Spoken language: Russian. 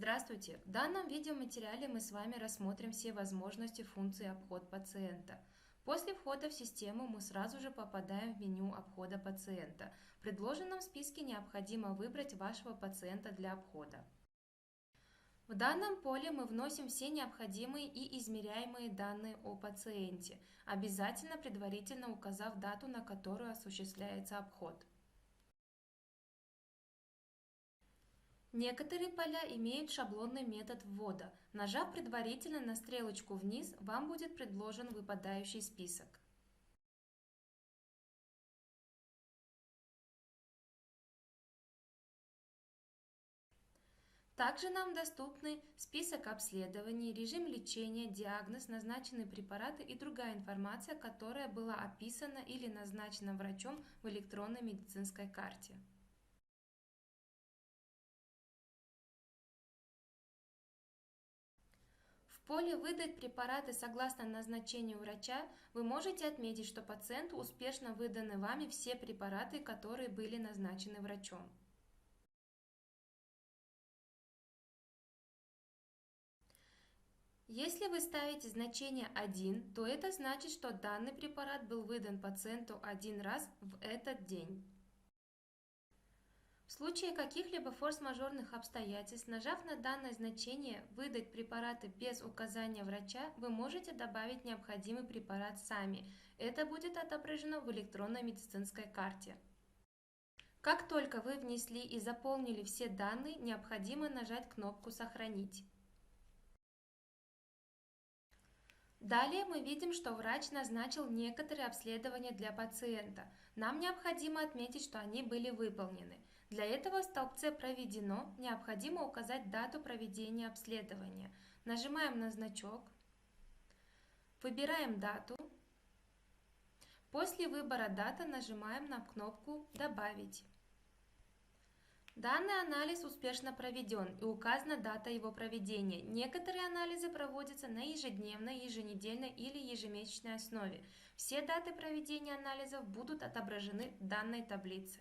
Здравствуйте! В данном видеоматериале мы с вами рассмотрим все возможности функции «Обход пациента». После входа в систему мы сразу же попадаем в меню обхода пациента. В предложенном списке необходимо выбрать вашего пациента для обхода. В данном поле мы вносим все необходимые и измеряемые данные о пациенте, обязательно предварительно указав дату, на которую осуществляется обход. Некоторые поля имеют шаблонный метод ввода. Нажав предварительно на стрелочку вниз, вам будет предложен выпадающий список. Также нам доступны список обследований, режим лечения, диагноз, назначенные препараты и другая информация, которая была описана или назначена врачом в электронной медицинской карте. В поле «Выдать препараты согласно назначению врача» вы можете отметить, что пациенту успешно выданы вами все препараты, которые были назначены врачом. Если вы ставите значение 1, то это значит, что данный препарат был выдан пациенту один раз в этот день. В случае каких-либо форс-мажорных обстоятельств, нажав на данное значение «Выдать препараты без указания врача», вы можете добавить необходимый препарат сами. Это будет отображено в электронной медицинской карте. Как только вы внесли и заполнили все данные, необходимо нажать кнопку «Сохранить». Далее мы видим, что врач назначил некоторые обследования для пациента. Нам необходимо отметить, что они были выполнены. Для этого в столбце «Проведено» необходимо указать дату проведения обследования. Нажимаем на значок, выбираем дату. После выбора даты нажимаем на кнопку «Добавить». Данный анализ успешно проведен и указана дата его проведения. Некоторые анализы проводятся на ежедневной, еженедельной или ежемесячной основе. Все даты проведения анализов будут отображены в данной таблице.